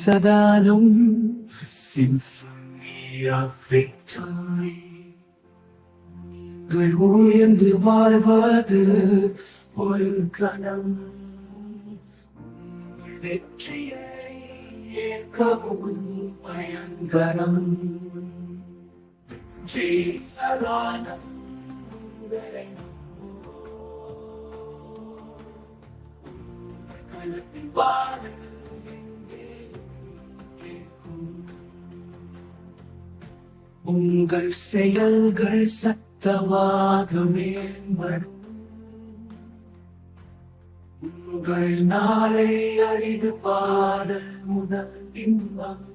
சதாலும் symphony of victory. உயர்ந்து வாழ்வது ஒரு கணம், வெற்றியை ஏற்கவும் பயங்கரம். சதானம் கலத்தில் வாழ உங்கள் செயல்கள் சத்தமாக மேம்படும். உங்கள் நாளை அறிந்து பாடல் முதல் இன்பம்.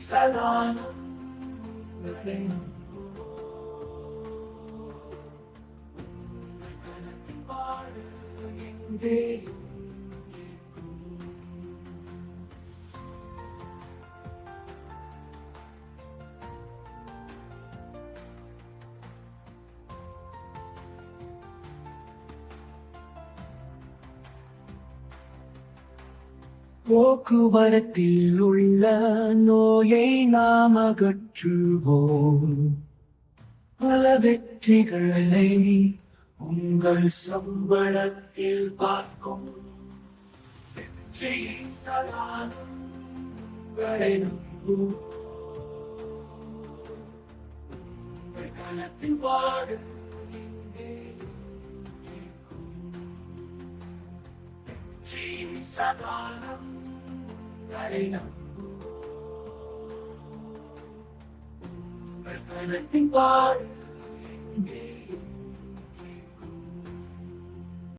சதானம் கலத்தில் வாழ எங்கே போக்குவரத்தில் உள்ள நோயை நாம் அகற்றுவோம். பல வெற்றிகளை உங்கள் சம்பளத்தில் பார்க்கும். வெற்றியின் சதானம் களத்தில் வாழ சதானம் களத்தில் வாழ